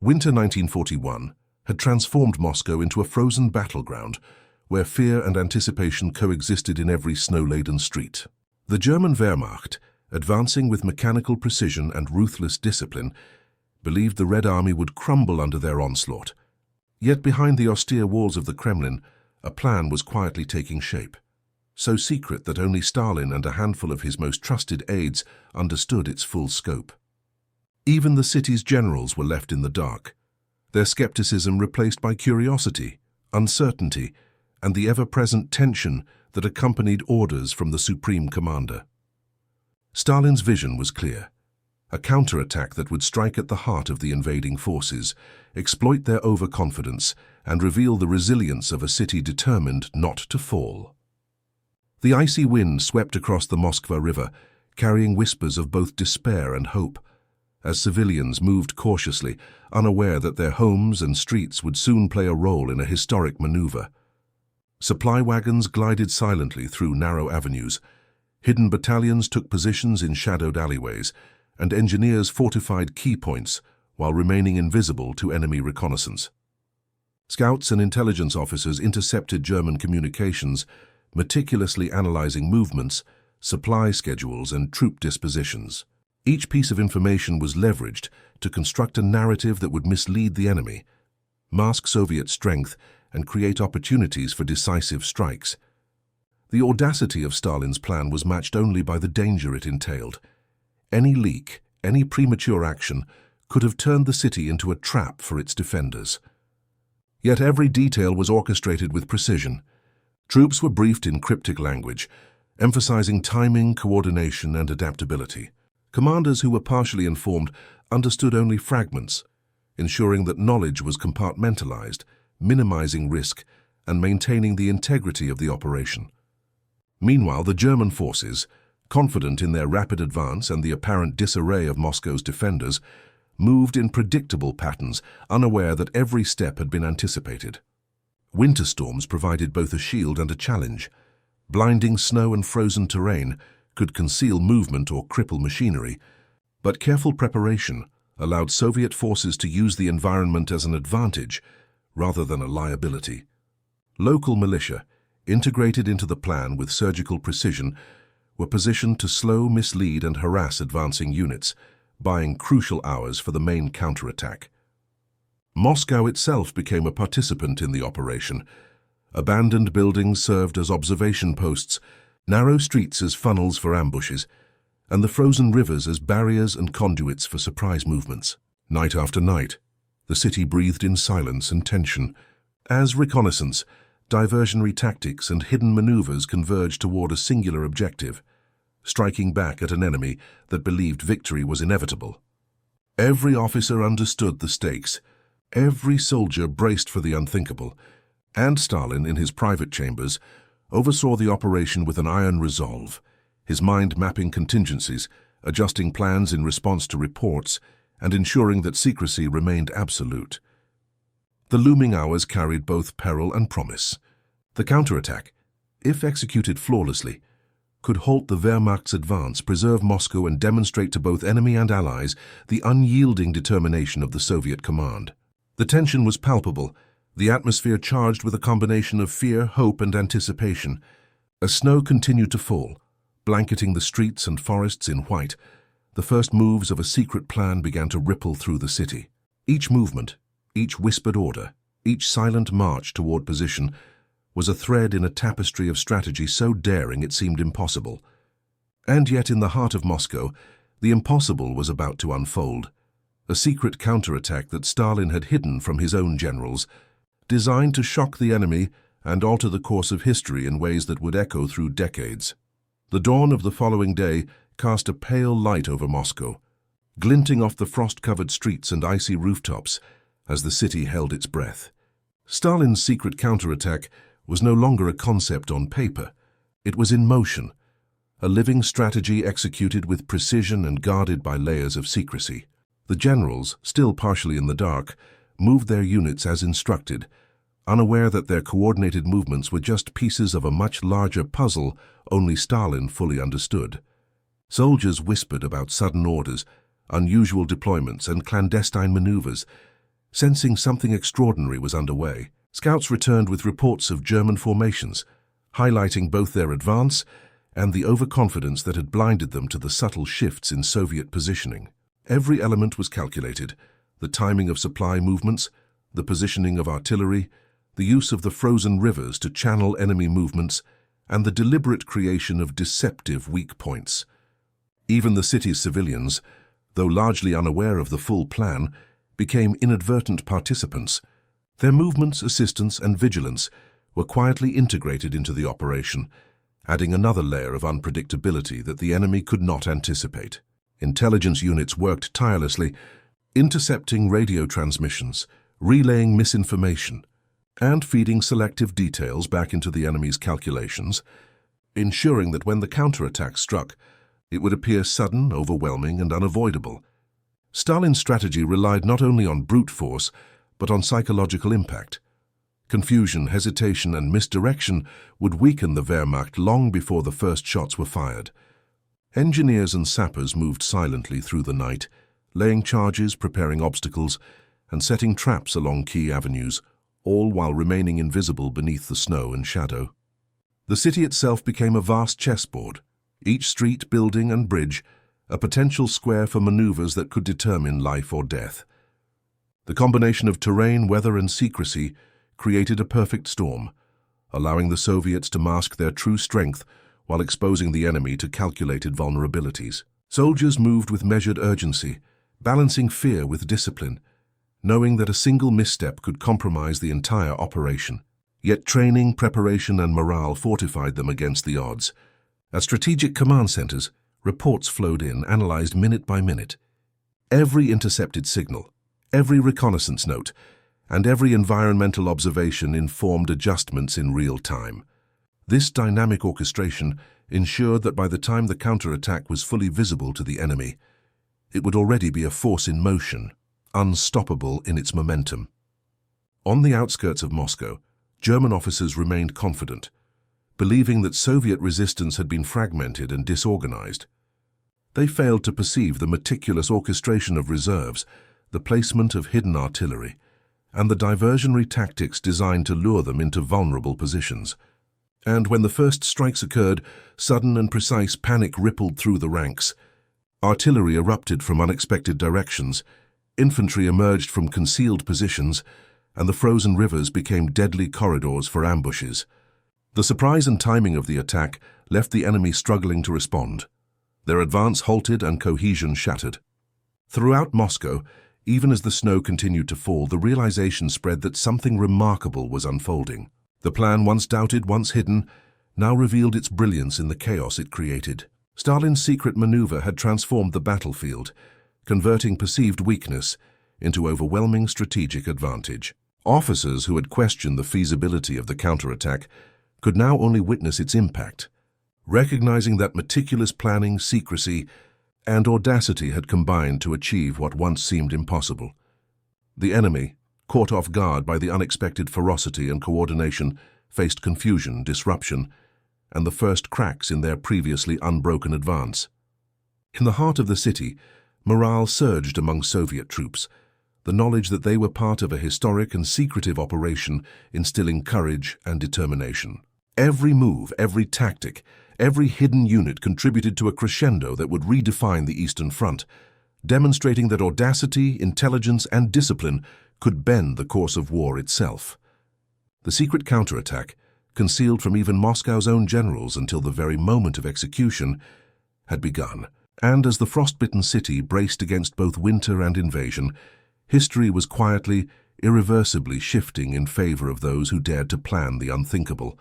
Winter 1941 had transformed Moscow into a frozen battleground where fear and anticipation coexisted in every snow-laden street. The German Wehrmacht, advancing with mechanical precision and ruthless discipline, believed the Red Army would crumble under their onslaught. Yet behind the austere walls of the Kremlin, a plan was quietly taking shape, so secret that only Stalin and a handful of his most trusted aides understood its full scope. Even the city's generals were left in the dark, their skepticism replaced by curiosity, uncertainty, and the ever-present tension that accompanied orders from the supreme commander. Stalin's vision was clear: a counterattack that would strike at the heart of the invading forces, exploit their overconfidence, and reveal the resilience of a city determined not to fall. The icy wind swept across the Moskva River, carrying whispers of both despair and hope, as civilians moved cautiously, unaware that their homes and streets would soon play a role in a historic maneuver. Supply wagons glided silently through narrow avenues, hidden battalions took positions in shadowed alleyways, and engineers fortified key points while remaining invisible to enemy reconnaissance. Scouts and intelligence officers intercepted German communications, meticulously analyzing movements, supply schedules, and troop dispositions. Each piece of information was leveraged to construct a narrative that would mislead the enemy, mask Soviet strength, and create opportunities for decisive strikes. The audacity of Stalin's plan was matched only by the danger it entailed. Any leak, any premature action, could have turned the city into a trap for its defenders. Yet every detail was orchestrated with precision. Troops were briefed in cryptic language, emphasizing timing, coordination, and adaptability. Commanders who were partially informed understood only fragments, ensuring that knowledge was compartmentalized, minimizing risk, and maintaining the integrity of the operation. Meanwhile, the German forces, confident in their rapid advance and the apparent disarray of Moscow's defenders, moved in predictable patterns, unaware that every step had been anticipated. Winter storms provided both a shield and a challenge. Blinding snow and frozen terrain could conceal movement or cripple machinery, but careful preparation allowed Soviet forces to use the environment as an advantage rather than a liability. Local militia, integrated into the plan with surgical precision, were positioned to slow, mislead, and harass advancing units, buying crucial hours for the main counterattack. Moscow itself became a participant in the operation. Abandoned buildings served as observation posts, narrow streets as funnels for ambushes, and the frozen rivers as barriers and conduits for surprise movements. Night after night, the city breathed in silence and tension, as reconnaissance, diversionary tactics, and hidden maneuvers converged toward a singular objective: striking back at an enemy that believed victory was inevitable. Every officer understood the stakes, every soldier braced for the unthinkable, and Stalin, in his private chambers, oversaw the operation with an iron resolve, his mind mapping contingencies, adjusting plans in response to reports, and ensuring that secrecy remained absolute. The looming hours carried both peril and promise. The counterattack, if executed flawlessly, could halt the Wehrmacht's advance, preserve Moscow, and demonstrate to both enemy and allies the unyielding determination of the Soviet command. The tension was palpable, the atmosphere charged with a combination of fear, hope, and anticipation. As snow continued to fall, blanketing the streets and forests in white, the first moves of a secret plan began to ripple through the city. Each movement, each whispered order, each silent march toward position was a thread in a tapestry of strategy so daring it seemed impossible. And yet in the heart of Moscow, the impossible was about to unfold. A secret counterattack that Stalin had hidden from his own generals, designed to shock the enemy and alter the course of history in ways that would echo through decades. The dawn of the following day cast a pale light over Moscow, glinting off the frost-covered streets and icy rooftops as the city held its breath. Stalin's secret counterattack was no longer a concept on paper. It was in motion, a living strategy executed with precision and guarded by layers of secrecy. The generals, still partially in the dark, moved their units as instructed, unaware that their coordinated movements were just pieces of a much larger puzzle only Stalin fully understood. Soldiers whispered about sudden orders, unusual deployments, and clandestine maneuvers, Sensing something extraordinary was underway, scouts returned with reports of German formations, highlighting both their advance and the overconfidence that had blinded them to the subtle shifts in Soviet positioning. Every element was calculated: the timing of supply movements, the positioning of artillery, the use of the frozen rivers to channel enemy movements, and the deliberate creation of deceptive weak points. Even the city's civilians, though largely unaware of the full plan, became inadvertent participants. Their movements, assistance, and vigilance were quietly integrated into the operation, adding another layer of unpredictability that the enemy could not anticipate. Intelligence units worked tirelessly, intercepting radio transmissions, relaying misinformation, and feeding selective details back into the enemy's calculations, ensuring that when the counterattack struck, it would appear sudden, overwhelming, and unavoidable. Stalin's strategy relied not only on brute force, but on psychological impact. Confusion, hesitation, and misdirection would weaken the Wehrmacht long before the first shots were fired. Engineers and sappers moved silently through the night, laying charges, preparing obstacles, and setting traps along key avenues, all while remaining invisible beneath the snow and shadow. The city itself became a vast chessboard, each street, building, and bridge a potential square for maneuvers that could determine life or death. The combination of terrain, weather, and secrecy created a perfect storm, allowing the Soviets to mask their true strength while exposing the enemy to calculated vulnerabilities. Soldiers moved with measured urgency, balancing fear with discipline, knowing that a single misstep could compromise the entire operation. Yet training, preparation, and morale fortified them against the odds. At strategic command centers, reports flowed in, analyzed minute by minute. Every intercepted signal, every reconnaissance note, and every environmental observation informed adjustments in real time. This dynamic orchestration ensured that by the time the counterattack was fully visible to the enemy, it would already be a force in motion, unstoppable in its momentum. On the outskirts of Moscow, German officers remained confident, believing that Soviet resistance had been fragmented and disorganized. They failed to perceive the meticulous orchestration of reserves, the placement of hidden artillery, and the diversionary tactics designed to lure them into vulnerable positions. And when the first strikes occurred, sudden and precise panic rippled through the ranks. Artillery erupted from unexpected directions, infantry emerged from concealed positions, and the frozen rivers became deadly corridors for ambushes. The surprise and timing of the attack left the enemy struggling to respond. Their advance halted and cohesion shattered. Throughout Moscow, even as the snow continued to fall, the realization spread that something remarkable was unfolding. The plan, once doubted, once hidden, now revealed its brilliance in the chaos it created. Stalin's secret maneuver had transformed the battlefield, converting perceived weakness into overwhelming strategic advantage. Officers who had questioned the feasibility of the counterattack could now only witness its impact, recognizing that meticulous planning, secrecy, and audacity had combined to achieve what once seemed impossible. The enemy, caught off guard by the unexpected ferocity and coordination, faced confusion, disruption, and the first cracks in their previously unbroken advance. In the heart of the city, morale surged among Soviet troops, the knowledge that they were part of a historic and secretive operation instilling courage and determination. Every move, every tactic, every hidden unit contributed to a crescendo that would redefine the Eastern Front, demonstrating that audacity, intelligence, and discipline could bend the course of war itself. The secret counterattack, concealed from even Moscow's own generals until the very moment of execution, had begun. And as the frostbitten city braced against both winter and invasion, history was quietly, irreversibly shifting in favor of those who dared to plan the unthinkable.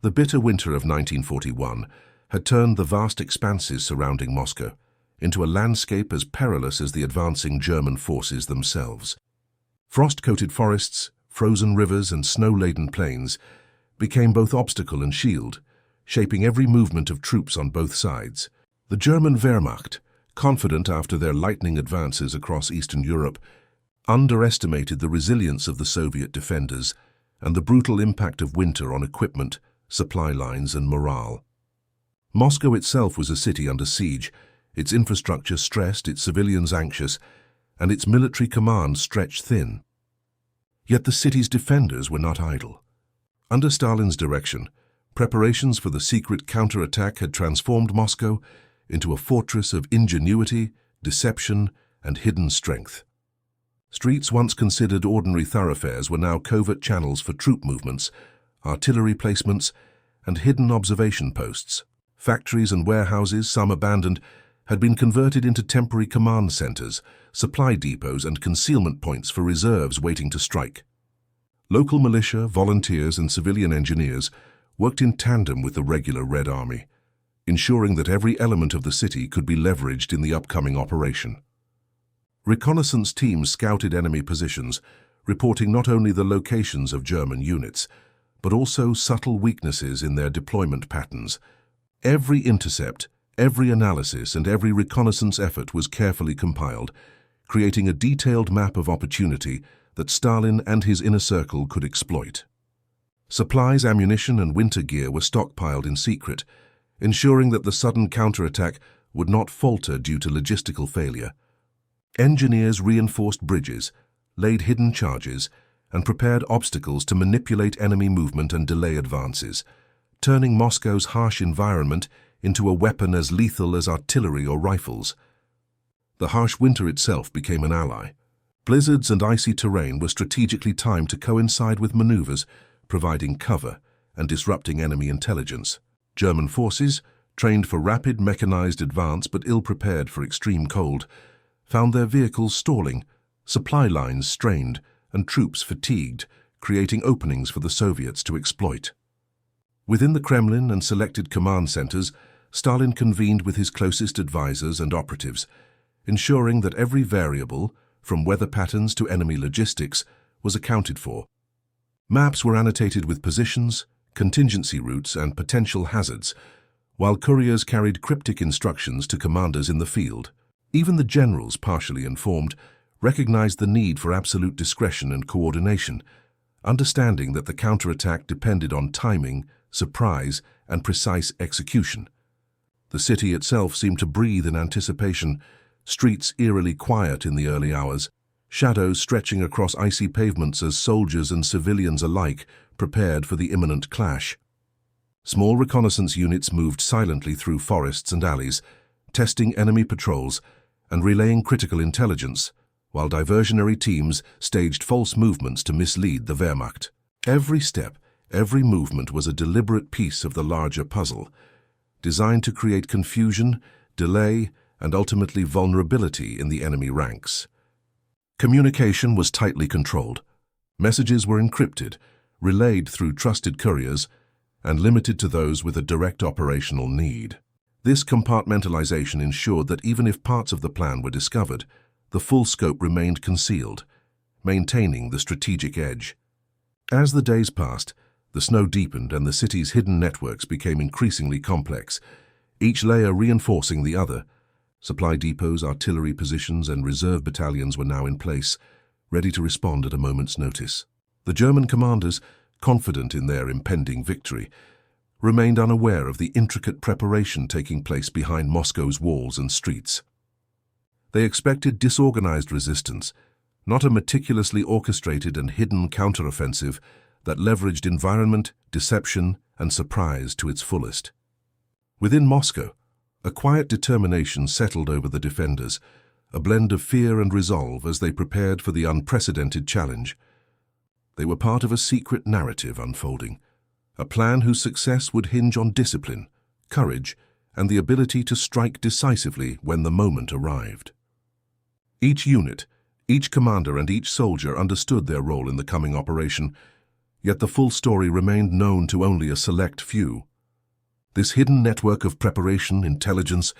The bitter winter of 1941 had turned the vast expanses surrounding Moscow into a landscape as perilous as the advancing German forces themselves. Frost-coated forests, frozen rivers, and snow-laden plains became both obstacle and shield, shaping every movement of troops on both sides. The German Wehrmacht, confident after their lightning advances across Eastern Europe, underestimated the resilience of the Soviet defenders and the brutal impact of winter on equipment, supply lines, and morale. Moscow itself was a city under siege, its infrastructure stressed, its civilians anxious, and its military command stretched thin. Yet the city's defenders were not idle. Under Stalin's direction, preparations for the secret counterattack had transformed Moscow into a fortress of ingenuity, deception, and hidden strength. Streets once considered ordinary thoroughfares were now covert channels for troop movements, artillery placements, and hidden observation posts. Factories and warehouses, some abandoned, had been converted into temporary command centers, supply depots, and concealment points for reserves waiting to strike. Local militia, volunteers, and civilian engineers worked in tandem with the regular Red Army, ensuring that every element of the city could be leveraged in the upcoming operation. Reconnaissance teams scouted enemy positions, reporting not only the locations of German units, but also subtle weaknesses in their deployment patterns. Every intercept, every analysis, and every reconnaissance effort was carefully compiled, creating a detailed map of opportunity that Stalin and his inner circle could exploit. Supplies, ammunition, and winter gear were stockpiled in secret, ensuring that the sudden counterattack would not falter due to logistical failure. Engineers reinforced bridges, laid hidden charges, and prepared obstacles to manipulate enemy movement and delay advances, turning Moscow's harsh environment into a weapon as lethal as artillery or rifles. The harsh winter itself became an ally. Blizzards and icy terrain were strategically timed to coincide with maneuvers, providing cover and disrupting enemy intelligence. German forces, trained for rapid mechanized advance but ill-prepared for extreme cold, found their vehicles stalling, supply lines strained, and troops fatigued, creating openings for the Soviets to exploit. Within the Kremlin and selected command centers, Stalin convened with his closest advisors and operatives, ensuring that every variable, from weather patterns to enemy logistics, was accounted for. Maps were annotated with positions, contingency routes, and potential hazards, while couriers carried cryptic instructions to commanders in the field. Even the generals, partially informed, recognized the need for absolute discretion and coordination, understanding that the counterattack depended on timing, surprise, and precise execution. The city itself seemed to breathe in anticipation, streets eerily quiet in the early hours, shadows stretching across icy pavements as soldiers and civilians alike prepared for the imminent clash. Small reconnaissance units moved silently through forests and alleys, testing enemy patrols and relaying critical intelligence, while diversionary teams staged false movements to mislead the Wehrmacht. Every step, every movement was a deliberate piece of the larger puzzle, designed to create confusion, delay, and ultimately vulnerability in the enemy ranks. Communication was tightly controlled. Messages were encrypted, relayed through trusted couriers, and limited to those with a direct operational need. This compartmentalization ensured that even if parts of the plan were discovered, the full scope remained concealed, maintaining the strategic edge. As the days passed, the snow deepened and the city's hidden networks became increasingly complex, each layer reinforcing the other. Supply depots, artillery positions, and reserve battalions were now in place, ready to respond at a moment's notice. The German commanders, confident in their impending victory, remained unaware of the intricate preparation taking place behind Moscow's walls and streets. They expected disorganized resistance, not a meticulously orchestrated and hidden counteroffensive that leveraged environment, deception, and surprise to its fullest. Within Moscow, a quiet determination settled over the defenders, a blend of fear and resolve as they prepared for the unprecedented challenge. They were part of a secret narrative unfolding, a plan whose success would hinge on discipline, courage, and the ability to strike decisively when the moment arrived. Each unit, each commander, and each soldier understood their role in the coming operation, yet the full story remained known to only a select few. This hidden network of preparation, intelligence,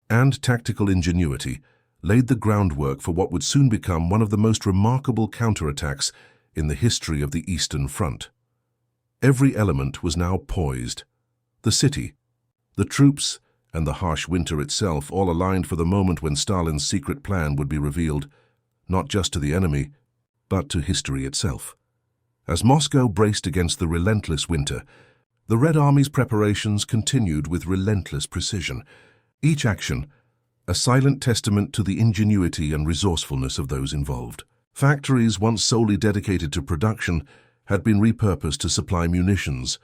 and tactical ingenuity laid the groundwork for what would soon become one of the most remarkable counterattacks in the history of the Eastern Front. Every element was now poised. The city, the troops, and the harsh winter itself all aligned for the moment when Stalin's secret plan would be revealed, not just to the enemy, but to history itself. As Moscow braced against the relentless winter, the Red Army's preparations continued with relentless precision. Each action, a silent testament to the ingenuity and resourcefulness of those involved. Factories once solely dedicated to production had been repurposed to supply munitions,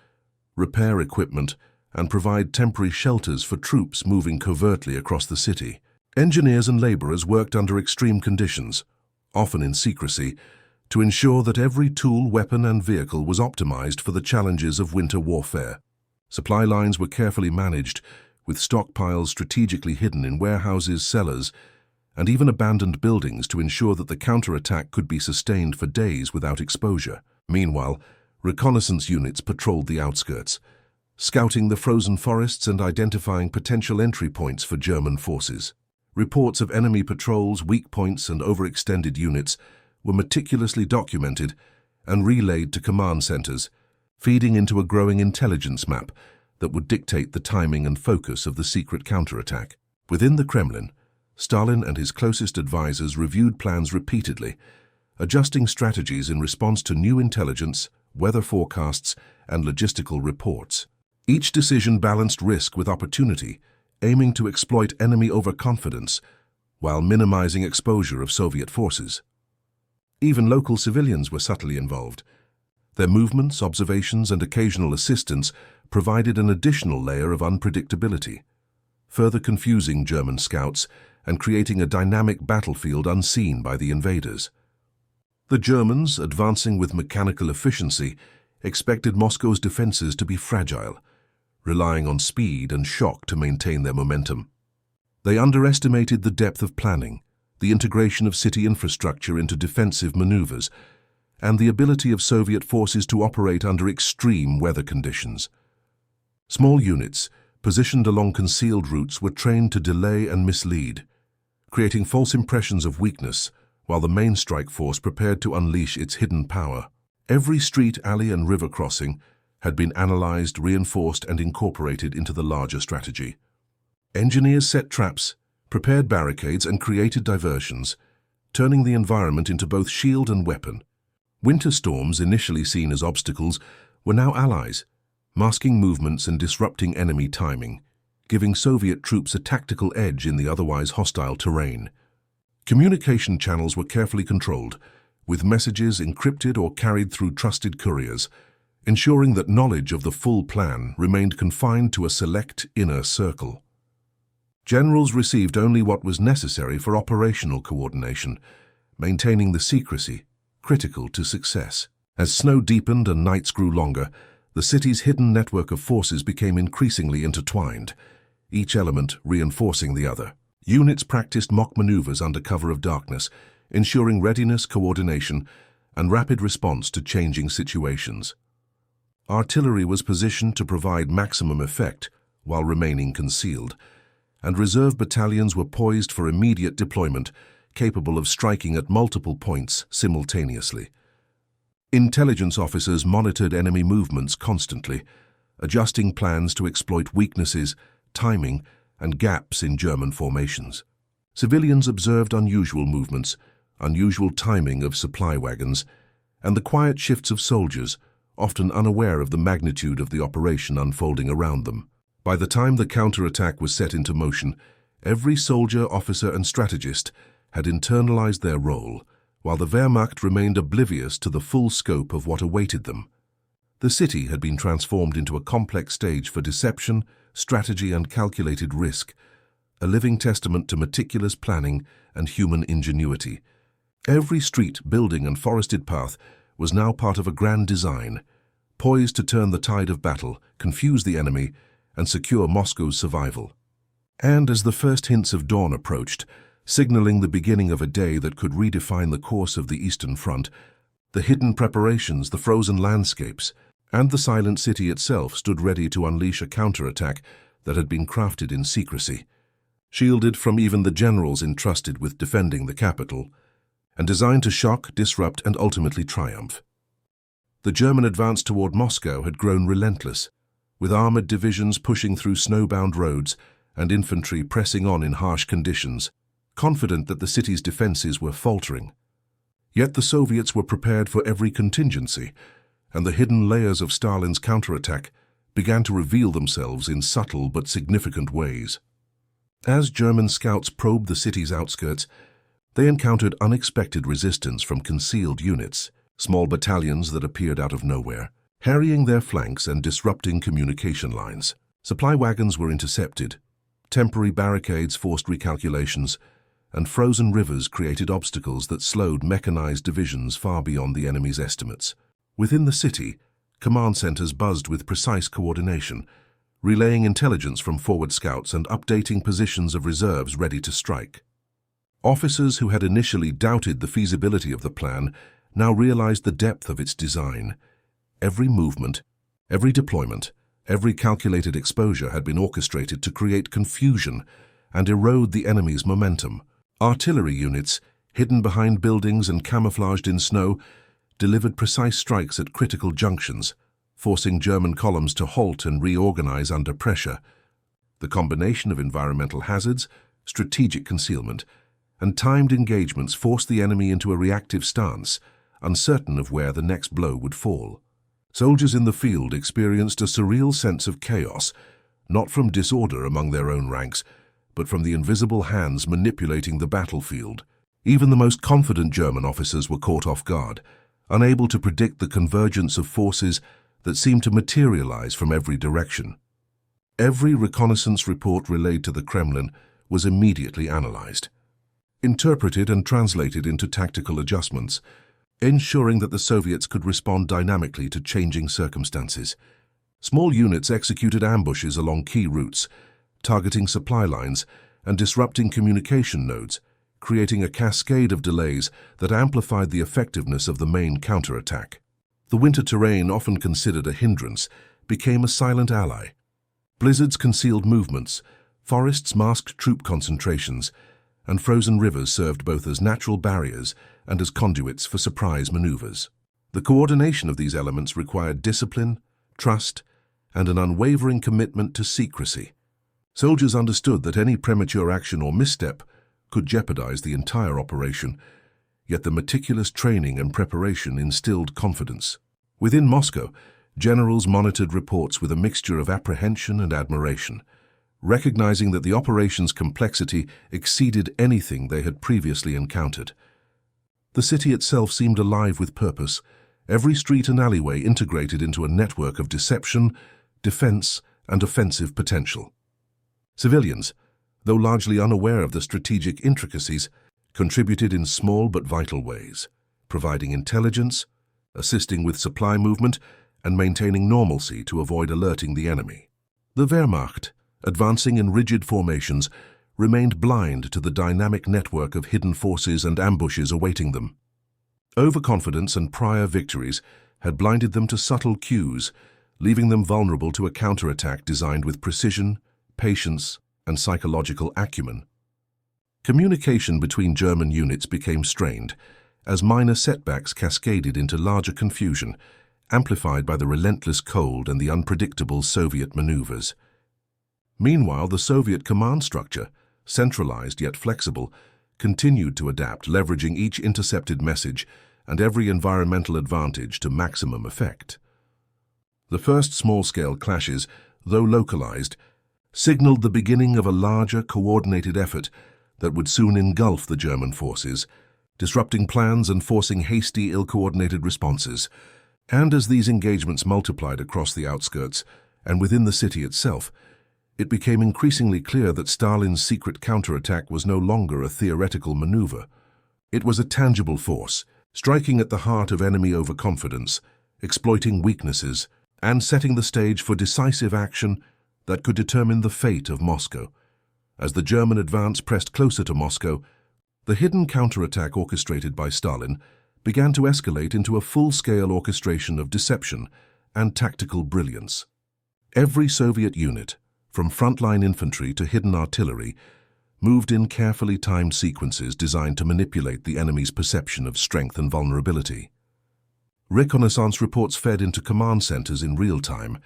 repair equipment, and provide temporary shelters for troops moving covertly across the city. Engineers and laborers worked under extreme conditions, often in secrecy, to ensure that every tool, weapon, and vehicle was optimized for the challenges of winter warfare. Supply lines were carefully managed, with stockpiles strategically hidden in warehouses, cellars, and even abandoned buildings to ensure that the counterattack could be sustained for days without exposure. Meanwhile, reconnaissance units patrolled the outskirts, scouting the frozen forests and identifying potential entry points for German forces. Reports of enemy patrols, weak points, and overextended units were meticulously documented and relayed to command centers, feeding into a growing intelligence map that would dictate the timing and focus of the secret counterattack. Within the Kremlin, Stalin and his closest advisors reviewed plans repeatedly, adjusting strategies in response to new intelligence, weather forecasts, and logistical reports. Each decision balanced risk with opportunity, aiming to exploit enemy overconfidence while minimizing exposure of Soviet forces. Even local civilians were subtly involved. Their movements, observations, and occasional assistance provided an additional layer of unpredictability, further confusing German scouts and creating a dynamic battlefield unseen by the invaders. The Germans, advancing with mechanical efficiency, expected Moscow's defenses to be fragile, relying on speed and shock to maintain their momentum. They underestimated the depth of planning, the integration of city infrastructure into defensive maneuvers, and the ability of Soviet forces to operate under extreme weather conditions. Small units, positioned along concealed routes, were trained to delay and mislead, creating false impressions of weakness, while the main strike force prepared to unleash its hidden power. Every street, alley, and river crossing had been analyzed, reinforced, and incorporated into the larger strategy. Engineers set traps, prepared barricades, and created diversions, turning the environment into both shield and weapon. Winter storms, initially seen as obstacles, were now allies, masking movements and disrupting enemy timing, giving Soviet troops a tactical edge in the otherwise hostile terrain. Communication channels were carefully controlled, with messages encrypted or carried through trusted couriers, ensuring that knowledge of the full plan remained confined to a select inner circle. Generals received only what was necessary for operational coordination, maintaining the secrecy critical to success. As snow deepened and nights grew longer, the city's hidden network of forces became increasingly intertwined, each element reinforcing the other. Units practiced mock maneuvers under cover of darkness, ensuring readiness, coordination, and rapid response to changing situations. Artillery was positioned to provide maximum effect while remaining concealed, and reserve battalions were poised for immediate deployment, capable of striking at multiple points simultaneously. Intelligence officers monitored enemy movements constantly, adjusting plans to exploit weaknesses, timing, and gaps in German formations. Civilians observed unusual movements, unusual timing of supply wagons, and the quiet shifts of soldiers, often unaware of the magnitude of the operation unfolding around them. By the time the counterattack was set into motion, every soldier, officer, and strategist had internalized their role, while the Wehrmacht remained oblivious to the full scope of what awaited them. The city had been transformed into a complex stage for deception, strategy, and calculated risk, a living testament to meticulous planning and human ingenuity. Every street, building, and forested path was now part of a grand design, poised to turn the tide of battle, confuse the enemy, and secure Moscow's survival. And as the first hints of dawn approached, signaling the beginning of a day that could redefine the course of the Eastern Front, the hidden preparations, the frozen landscapes, and the silent city itself stood ready to unleash a counterattack that had been crafted in secrecy, shielded from even the generals entrusted with defending the capital, and designed to shock, disrupt, and ultimately triumph. The German advance toward Moscow had grown relentless, with armored divisions pushing through snowbound roads and infantry pressing on in harsh conditions, confident that the city's defenses were faltering. Yet the Soviets were prepared for every contingency, and the hidden layers of Stalin's counterattack began to reveal themselves in subtle but significant ways. As German scouts probed the city's outskirts, they encountered unexpected resistance from concealed units, small battalions that appeared out of nowhere, harrying their flanks and disrupting communication lines. Supply wagons were intercepted, temporary barricades forced recalculations, and frozen rivers created obstacles that slowed mechanized divisions far beyond the enemy's estimates. Within the city, command centers buzzed with precise coordination, relaying intelligence from forward scouts and updating positions of reserves ready to strike. Officers who had initially doubted the feasibility of the plan now realized the depth of its design. Every movement, every deployment, every calculated exposure had been orchestrated to create confusion and erode the enemy's momentum. Artillery units, hidden behind buildings and camouflaged in snow, delivered precise strikes at critical junctions, forcing German columns to halt and reorganize under pressure. The combination of environmental hazards, strategic concealment, and timed engagements forced the enemy into a reactive stance, uncertain of where the next blow would fall. Soldiers in the field experienced a surreal sense of chaos, not from disorder among their own ranks, but from the invisible hands manipulating the battlefield. Even the most confident German officers were caught off guard, unable to predict the convergence of forces that seemed to materialize from every direction. Every reconnaissance report relayed to the Kremlin was immediately analyzed, interpreted and translated into tactical adjustments, ensuring that the Soviets could respond dynamically to changing circumstances. Small units executed ambushes along key routes, targeting supply lines and disrupting communication nodes, creating a cascade of delays that amplified the effectiveness of the main counterattack. The winter terrain, often considered a hindrance, became a silent ally. Blizzards concealed movements, forests masked troop concentrations, and frozen rivers served both as natural barriers and as conduits for surprise maneuvers. The coordination of these elements required discipline, trust, and an unwavering commitment to secrecy. Soldiers understood that any premature action or misstep could jeopardize the entire operation, yet the meticulous training and preparation instilled confidence. Within Moscow, generals monitored reports with a mixture of apprehension and admiration, recognizing that the operation's complexity exceeded anything they had previously encountered. The city itself seemed alive with purpose, every street and alleyway integrated into a network of deception, defense, and offensive potential. Civilians, though largely unaware of the strategic intricacies, contributed in small but vital ways, providing intelligence, assisting with supply movement, and maintaining normalcy to avoid alerting the enemy. The Wehrmacht, advancing in rigid formations, remained blind to the dynamic network of hidden forces and ambushes awaiting them. Overconfidence and prior victories had blinded them to subtle cues, leaving them vulnerable to a counterattack designed with precision, patience, and psychological acumen. Communication between German units became strained, as minor setbacks cascaded into larger confusion, amplified by the relentless cold and the unpredictable Soviet maneuvers. Meanwhile, the Soviet command structure, centralized yet flexible, continued to adapt, leveraging each intercepted message and every environmental advantage to maximum effect. The first small-scale clashes, though localized, signaled the beginning of a larger, coordinated effort that would soon engulf the German forces, disrupting plans and forcing hasty, ill-coordinated responses. And as these engagements multiplied across the outskirts and within the city itself, it became increasingly clear that Stalin's secret counterattack was no longer a theoretical maneuver. It was a tangible force, striking at the heart of enemy overconfidence, exploiting weaknesses, and setting the stage for decisive action that could determine the fate of Moscow. As the German advance pressed closer to Moscow, the hidden counterattack orchestrated by Stalin began to escalate into a full-scale orchestration of deception and tactical brilliance. Every Soviet unit, from frontline infantry to hidden artillery, moved in carefully timed sequences designed to manipulate the enemy's perception of strength and vulnerability. Reconnaissance reports fed into command centers in real time,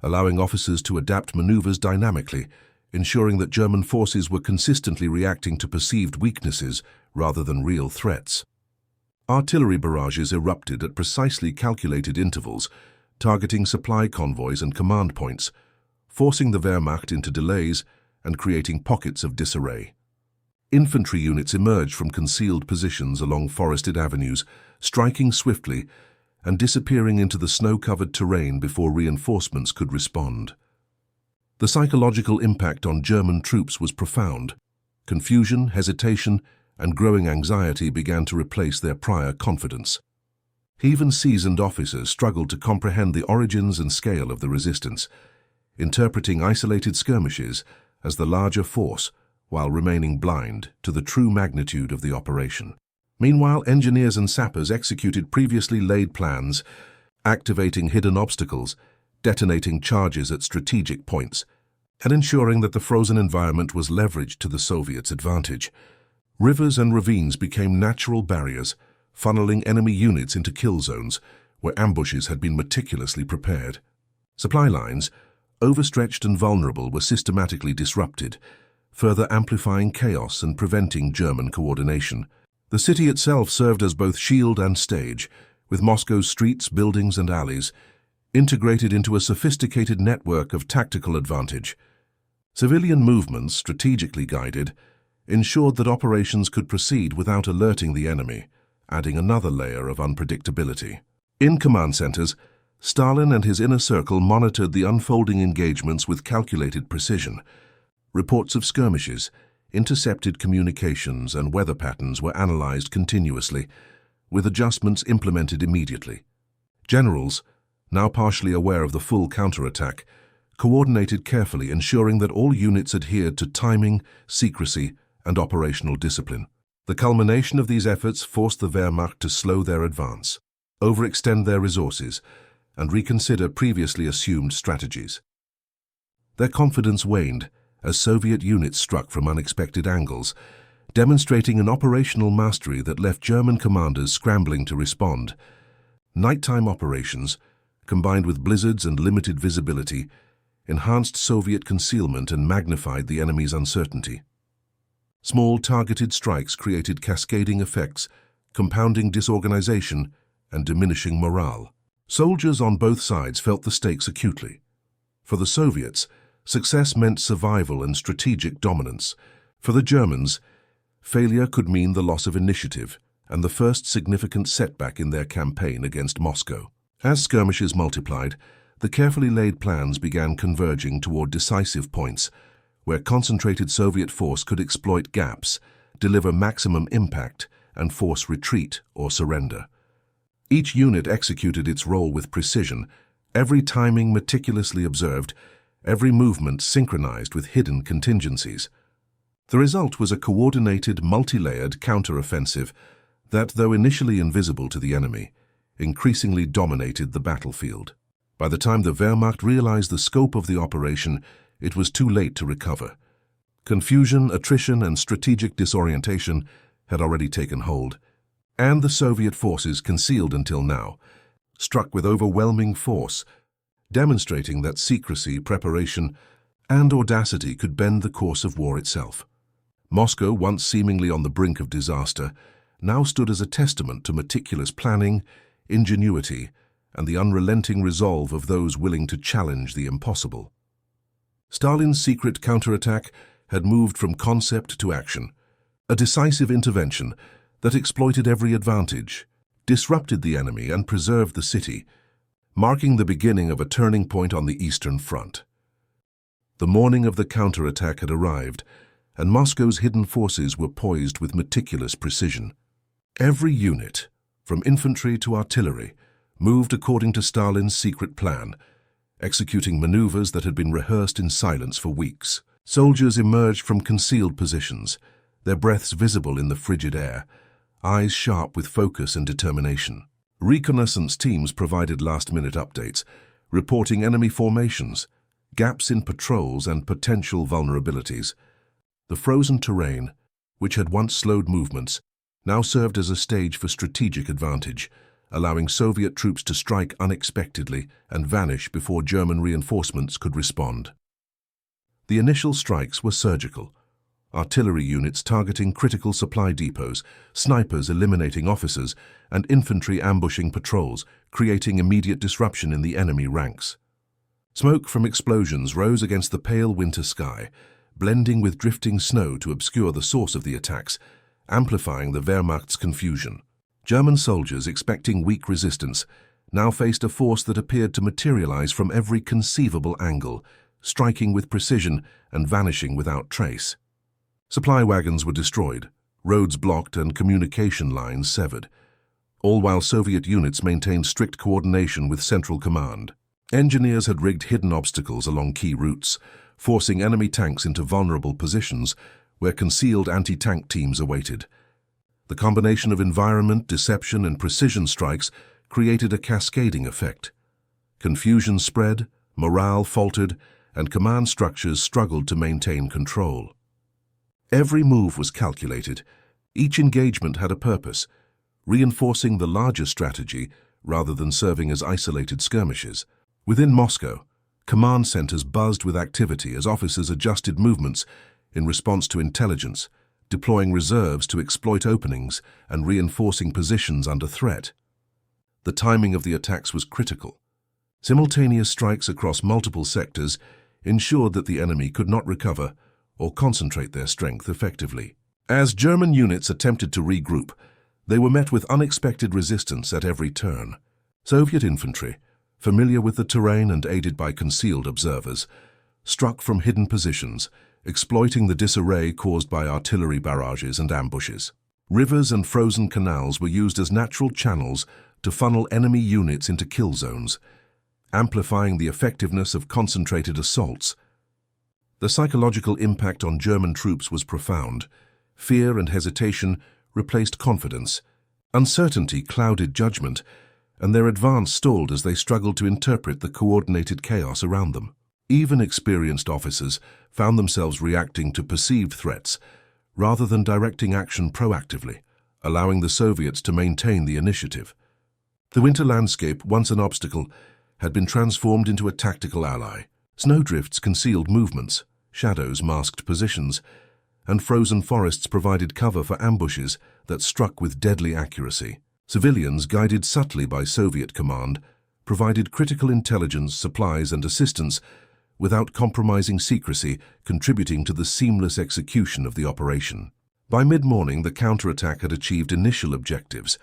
allowing officers to adapt maneuvers dynamically, ensuring that German forces were consistently reacting to perceived weaknesses rather than real threats. Artillery barrages erupted at precisely calculated intervals, targeting supply convoys and command points, forcing the Wehrmacht into delays and creating pockets of disarray. Infantry units emerged from concealed positions along forested avenues, striking swiftly and disappearing into the snow-covered terrain before reinforcements could respond. The psychological impact on German troops was profound. Confusion, hesitation, and growing anxiety began to replace their prior confidence. Even seasoned officers struggled to comprehend the origins and scale of the resistance, interpreting isolated skirmishes as the larger force while remaining blind to the true magnitude of the operation. Meanwhile, engineers and sappers executed previously laid plans, activating hidden obstacles, detonating charges at strategic points, and ensuring that the frozen environment was leveraged to the Soviets' advantage. Rivers and ravines became natural barriers, funneling enemy units into kill zones where ambushes had been meticulously prepared. Supply lines, overstretched and vulnerable, were systematically disrupted, further amplifying chaos and preventing German coordination. The city itself served as both shield and stage, with Moscow's streets, buildings, and alleys integrated into a sophisticated network of tactical advantage. Civilian movements, strategically guided, ensured that operations could proceed without alerting the enemy, adding another layer of unpredictability. In command centers, Stalin and his inner circle monitored the unfolding engagements with calculated precision. Reports of skirmishes, intercepted communications, and weather patterns were analyzed continuously, with adjustments implemented immediately. Generals, now partially aware of the full counterattack, coordinated carefully, ensuring that all units adhered to timing, secrecy, and operational discipline. The culmination of these efforts forced the Wehrmacht to slow their advance, overextend their resources, and reconsider previously assumed strategies. Their confidence waned as Soviet units struck from unexpected angles, demonstrating an operational mastery that left German commanders scrambling to respond. Nighttime operations, combined with blizzards and limited visibility, enhanced Soviet concealment and magnified the enemy's uncertainty. Small targeted strikes created cascading effects, compounding disorganization and diminishing morale. Soldiers on both sides felt the stakes acutely. For the Soviets, success meant survival and strategic dominance. For the Germans, failure could mean the loss of initiative and the first significant setback in their campaign against Moscow. As skirmishes multiplied, the carefully laid plans began converging toward decisive points, where concentrated Soviet force could exploit gaps, deliver maximum impact, and force retreat or surrender. Each unit executed its role with precision, every timing meticulously observed, every movement synchronized with hidden contingencies. The result was a coordinated, multi-layered counter-offensive that, though initially invisible to the enemy, increasingly dominated the battlefield. By the time the Wehrmacht realized the scope of the operation, it was too late to recover. Confusion, attrition, and strategic disorientation had already taken hold, and the Soviet forces, concealed until now, struck with overwhelming force, demonstrating that secrecy, preparation, and audacity could bend the course of war itself. Moscow, once seemingly on the brink of disaster, now stood as a testament to meticulous planning, ingenuity, and the unrelenting resolve of those willing to challenge the impossible. Stalin's secret counterattack had moved from concept to action, a decisive intervention that exploited every advantage, disrupted the enemy, and preserved the city, marking the beginning of a turning point on the Eastern Front. The morning of the counterattack had arrived, and Moscow's hidden forces were poised with meticulous precision. Every unit, from infantry to artillery, moved according to Stalin's secret plan, executing maneuvers that had been rehearsed in silence for weeks. Soldiers emerged from concealed positions, their breaths visible in the frigid air, eyes sharp with focus and determination. Reconnaissance teams provided last-minute updates, reporting enemy formations, gaps in patrols, and potential vulnerabilities. The frozen terrain, which had once slowed movements, now served as a stage for strategic advantage, allowing Soviet troops to strike unexpectedly and vanish before German reinforcements could respond. The initial strikes were surgical. Artillery units targeting critical supply depots, snipers eliminating officers, and infantry ambushing patrols, creating immediate disruption in the enemy ranks. Smoke from explosions rose against the pale winter sky, blending with drifting snow to obscure the source of the attacks, amplifying the Wehrmacht's confusion. German soldiers, expecting weak resistance, now faced a force that appeared to materialize from every conceivable angle, striking with precision and vanishing without trace. Supply wagons were destroyed, roads blocked and communication lines severed, all while Soviet units maintained strict coordination with Central Command. Engineers had rigged hidden obstacles along key routes, forcing enemy tanks into vulnerable positions where concealed anti-tank teams awaited. The combination of environment, deception, and precision strikes created a cascading effect. Confusion spread, morale faltered, and command structures struggled to maintain control. Every move was calculated. Each engagement had a purpose, reinforcing the larger strategy rather than serving as isolated skirmishes. Within Moscow, command centers buzzed with activity as officers adjusted movements in response to intelligence, deploying reserves to exploit openings and reinforcing positions under threat. The timing of the attacks was critical. Simultaneous strikes across multiple sectors ensured that the enemy could not recover or concentrate their strength effectively. As German units attempted to regroup, they were met with unexpected resistance at every turn. Soviet infantry, familiar with the terrain and aided by concealed observers, struck from hidden positions, exploiting the disarray caused by artillery barrages and ambushes. Rivers and frozen canals were used as natural channels to funnel enemy units into kill zones, amplifying the effectiveness of concentrated assaults. The psychological impact on German troops was profound. Fear and hesitation replaced confidence. Uncertainty clouded judgment, and their advance stalled as they struggled to interpret the coordinated chaos around them. Even experienced officers found themselves reacting to perceived threats rather than directing action proactively, allowing the Soviets to maintain the initiative. The winter landscape, once an obstacle, had been transformed into a tactical ally. Snowdrifts concealed movements, shadows masked positions, and frozen forests provided cover for ambushes that struck with deadly accuracy. Civilians, guided subtly by Soviet command, provided critical intelligence, supplies, and assistance without compromising secrecy, contributing to the seamless execution of the operation. By mid-morning, the counterattack had achieved initial objectives.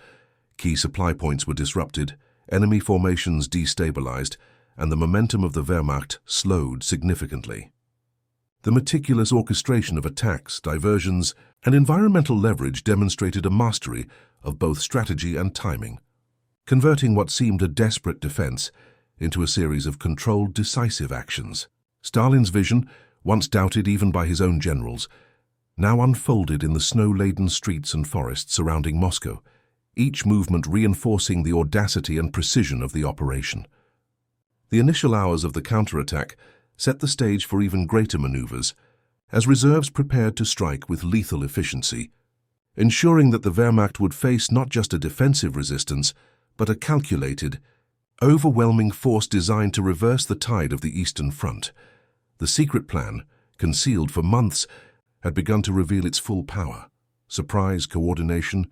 Key supply points were disrupted, enemy formations destabilized, and the momentum of the Wehrmacht slowed significantly. The meticulous orchestration of attacks, diversions, and environmental leverage demonstrated a mastery of both strategy and timing, converting what seemed a desperate defense into a series of controlled, decisive actions. Stalin's vision, once doubted even by his own generals, now unfolded in the snow-laden streets and forests surrounding Moscow, each movement reinforcing the audacity and precision of the operation. The initial hours of the counterattack set the stage for even greater maneuvers, as reserves prepared to strike with lethal efficiency, ensuring that the Wehrmacht would face not just a defensive resistance, but a calculated, overwhelming force designed to reverse the tide of the Eastern Front. The secret plan, concealed for months, had begun to reveal its full power. Surprise, coordination,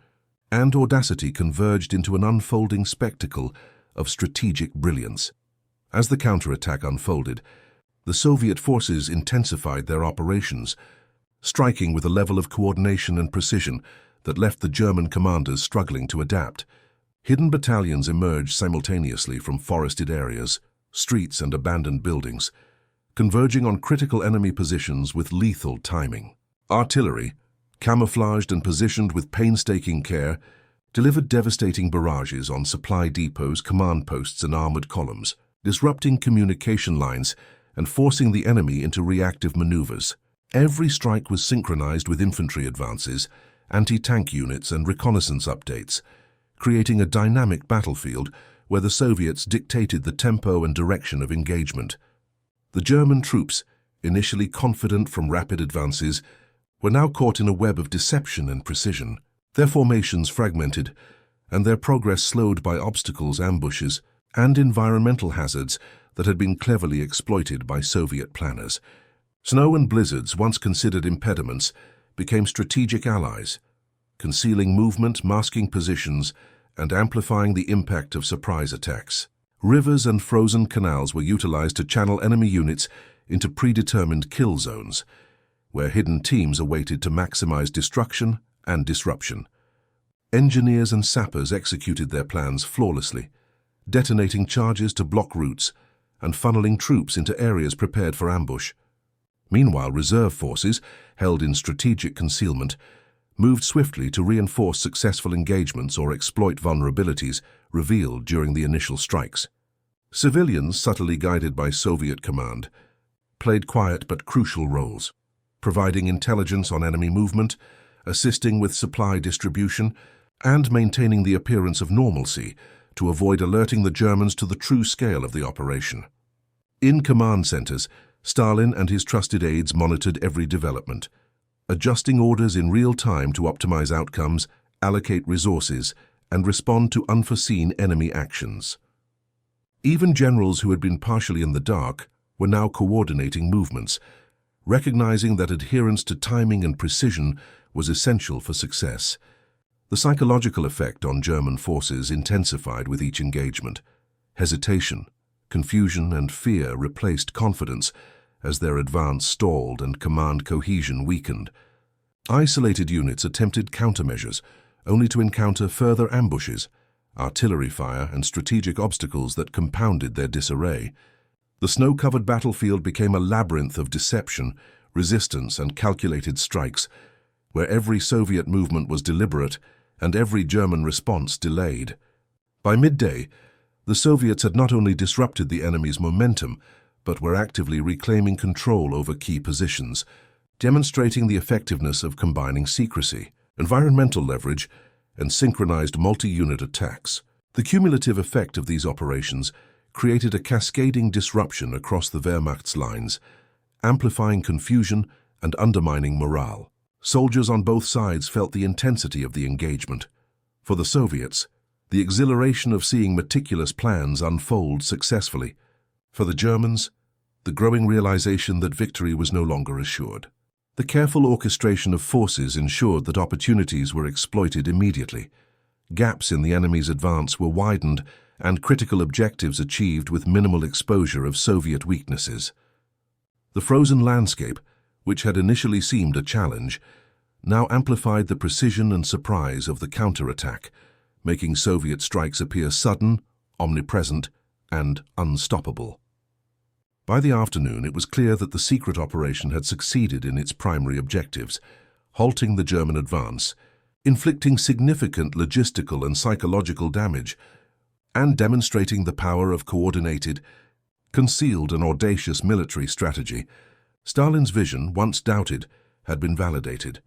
and audacity converged into an unfolding spectacle of strategic brilliance. As the counterattack unfolded, the Soviet forces intensified their operations, striking with a level of coordination and precision that left the German commanders struggling to adapt. Hidden battalions emerged simultaneously from forested areas, streets, and abandoned buildings, converging on critical enemy positions with lethal timing. Artillery, camouflaged and positioned with painstaking care, delivered devastating barrages on supply depots, command posts, and armored columns, disrupting communication lines and forcing the enemy into reactive maneuvers. Every strike was synchronized with infantry advances, anti-tank units, and reconnaissance updates, creating a dynamic battlefield where the Soviets dictated the tempo and direction of engagement. The German troops, initially confident from rapid advances, were now caught in a web of deception and precision. Their formations fragmented, and their progress slowed by obstacles, ambushes, and environmental hazards that had been cleverly exploited by Soviet planners. Snow and blizzards, once considered impediments, became strategic allies, concealing movement, masking positions, and amplifying the impact of surprise attacks. Rivers and frozen canals were utilized to channel enemy units into predetermined kill zones, where hidden teams awaited to maximize destruction and disruption. Engineers and sappers executed their plans flawlessly, detonating charges to block routes and funneling troops into areas prepared for ambush. Meanwhile, reserve forces, held in strategic concealment, moved swiftly to reinforce successful engagements or exploit vulnerabilities revealed during the initial strikes. Civilians, subtly guided by Soviet command, played quiet but crucial roles, providing intelligence on enemy movement, assisting with supply distribution, and maintaining the appearance of normalcy to avoid alerting the Germans to the true scale of the operation. In command centers, Stalin and his trusted aides monitored every development, adjusting orders in real time to optimize outcomes, allocate resources, and respond to unforeseen enemy actions. Even generals who had been partially in the dark were now coordinating movements, recognizing that adherence to timing and precision was essential for success. The psychological effect on German forces intensified with each engagement. Hesitation, confusion, and fear replaced confidence as their advance stalled and command cohesion weakened. Isolated units attempted countermeasures, only to encounter further ambushes, artillery fire, and strategic obstacles that compounded their disarray. The snow-covered battlefield became a labyrinth of deception, resistance, and calculated strikes, where every Soviet movement was deliberate and every German response delayed. By midday, the Soviets had not only disrupted the enemy's momentum, but were actively reclaiming control over key positions, demonstrating the effectiveness of combining secrecy, environmental leverage, and synchronized multi-unit attacks. The cumulative effect of these operations created a cascading disruption across the Wehrmacht's lines, amplifying confusion and undermining morale. Soldiers on both sides felt the intensity of the engagement. For the Soviets, the exhilaration of seeing meticulous plans unfold successfully. For the Germans, the growing realization that victory was no longer assured. The careful orchestration of forces ensured that opportunities were exploited immediately. Gaps in the enemy's advance were widened and critical objectives achieved with minimal exposure of Soviet weaknesses. The frozen landscape, which had initially seemed a challenge, now amplified the precision and surprise of the counterattack, making Soviet strikes appear sudden, omnipresent, and unstoppable. By the afternoon, it was clear that the secret operation had succeeded in its primary objectives, halting the German advance, inflicting significant logistical and psychological damage, and demonstrating the power of coordinated, concealed and audacious military strategy. Stalin's vision, once doubted, had been validated,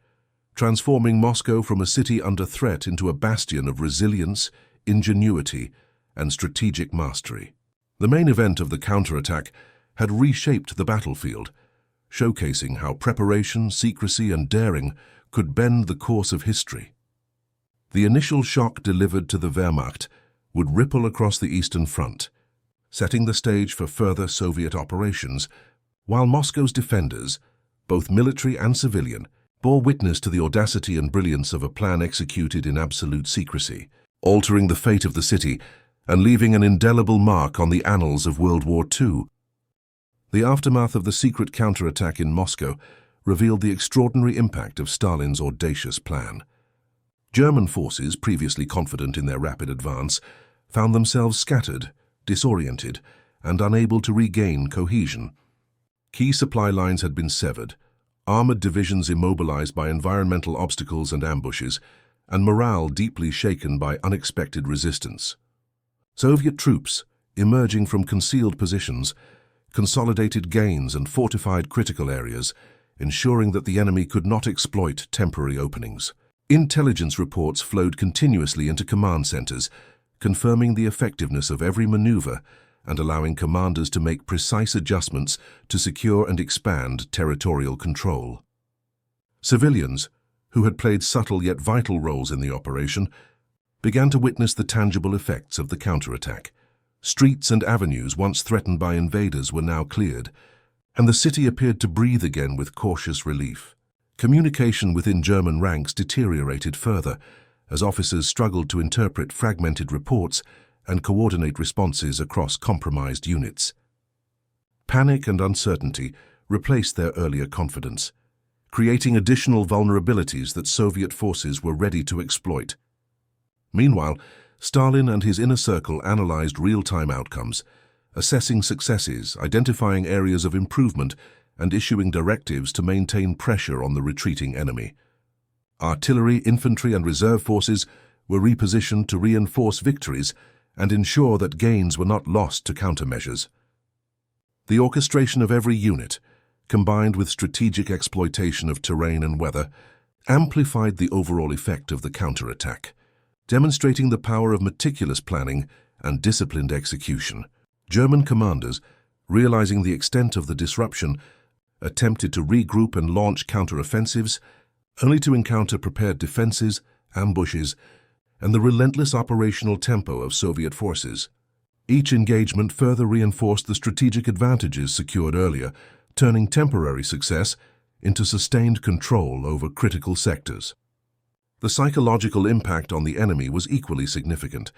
transforming Moscow from a city under threat into a bastion of resilience, ingenuity, and strategic mastery. The main event of the counterattack had reshaped the battlefield, showcasing how preparation, secrecy, and daring could bend the course of history. The initial shock delivered to the Wehrmacht would ripple across the Eastern Front, setting the stage for further Soviet operations, while Moscow's defenders, both military and civilian, bore witness to the audacity and brilliance of a plan executed in absolute secrecy, altering the fate of the city and leaving an indelible mark on the annals of World War II. The aftermath of the secret counterattack in Moscow revealed the extraordinary impact of Stalin's audacious plan. German forces, previously confident in their rapid advance, found themselves scattered, disoriented, and unable to regain cohesion. Key supply lines had been severed, armored divisions immobilized by environmental obstacles and ambushes, and morale deeply shaken by unexpected resistance. Soviet troops, emerging from concealed positions, consolidated gains and fortified critical areas, ensuring that the enemy could not exploit temporary openings. Intelligence reports flowed continuously into command centers, confirming the effectiveness of every maneuver and allowing commanders to make precise adjustments to secure and expand territorial control. Civilians, who had played subtle yet vital roles in the operation, began to witness the tangible effects of the counterattack. Streets and avenues once threatened by invaders were now cleared, and the city appeared to breathe again with cautious relief. Communication within German ranks deteriorated further, as officers struggled to interpret fragmented reports and coordinate responses across compromised units. Panic and uncertainty replaced their earlier confidence. creating additional vulnerabilities that Soviet forces were ready to exploit. Meanwhile, Stalin and his inner circle analyzed real-time outcomes, assessing successes, identifying areas of improvement, and issuing directives to maintain pressure on the retreating enemy. Artillery, infantry, and reserve forces were repositioned to reinforce victories and ensure that gains were not lost to countermeasures. The orchestration of every unit, combined with strategic exploitation of terrain and weather, amplified the overall effect of the counterattack, demonstrating the power of meticulous planning and disciplined execution. German commanders, realizing the extent of the disruption, attempted to regroup and launch counteroffensives, only to encounter prepared defenses, ambushes, and the relentless operational tempo of Soviet forces. Each engagement further reinforced the strategic advantages secured earlier, turning temporary success into sustained control over critical sectors. The psychological impact on the enemy was equally significant.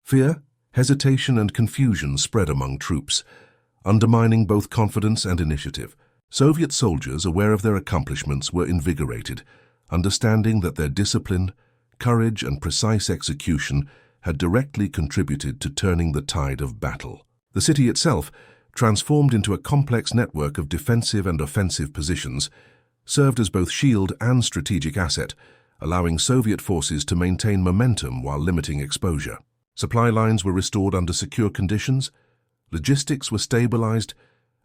Fear, hesitation, and confusion spread among troops, undermining both confidence and initiative. Soviet soldiers, aware of their accomplishments, were invigorated, understanding that their discipline, courage, and precise execution had directly contributed to turning the tide of battle. The city itself, transformed into a complex network of defensive and offensive positions, served as both shield and strategic asset, allowing Soviet forces to maintain momentum while limiting exposure. Supply lines were restored under secure conditions, logistics were stabilized,